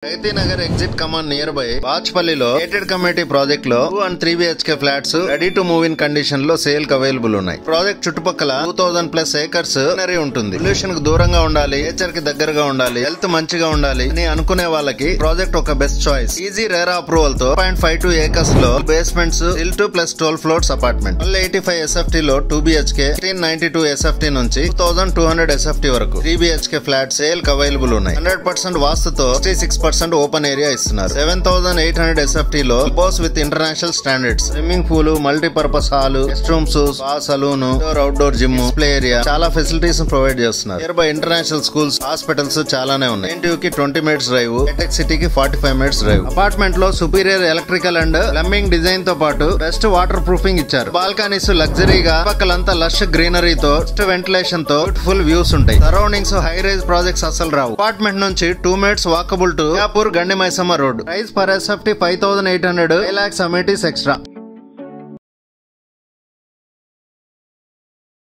ప్రగతి Nagar exit కమాన్ near by బాచ్పల్లిలో gated community project లో 2 and 3 BHK flats ready to move in condition లో sale కి అవైలబుల్ ఉన్నాయి. ప్రాజెక్ట్ చుట్టుపక్కల 2000+ ఏకర్స్ గ్రీనరీ ఉంటుంది. పొల్యూషన్ కు దూరంగా ఉండాలి, నేచర్ కి దగ్గరగా ఉండాలి, హెల్త్ మంచిగా ఉండాలి అని అనుకునే వాళ్ళకి ప్రాజెక్ట్ ఒక best choice. Easy RERA approval తో 0.52 ఏకర్స్ లో బేస్మెంట్స్, ఇల్ 2 + 12 ఫ్లోర్స్ అపార్ట్మెంట్. 185 SFT లో 2 BHK, 1592 SFT నుంచి 2200 SFT వరకు 3 BHK ఫ్లాట్ సేల్ కి అవైలబుల్ ఉన్నాయి. 100% వాస్తుతో 66% ఓపెన్ ఏరియా ఇస్తున్నారు. 7800 SFT లో బోస్ with international standards, swimming pool, multipurpose hall, rest rooms, spa, salon, outdoor gym, display area, చాలా ఫెసిలిటీస్ ప్రొవైడ్ చేస్తున్నారు. Nearby international schools, hospitals చాలానే ఉన్నాయి. NTU కి 20 minutes డ్రైవ్, హైటెక్ సిటీకి 45 minutes డ్రైవ్. అపార్ట్మెంట్ లో superior electrical and plumbing design తో పాటు best water proofing ఇచ్చారు. బాల్కనీస్ లగ్జరీగా, పక్కలంతా లష్ గ్రీనరీతో, బెస్ట్ వెంటిలేషన్ తో బ్యూటిఫుల్ వ్యూస్ ఉంటాయి. సరౌండింగ్స్ హై రైజ్ ప్రాజెక్ట్స్ అసలు రావు. అపార్ట్మెంట్ నుంచి 2 minutes walkable to Gandi Maisamma road. Price per SFT 5800, 5 lakhs amenities extra.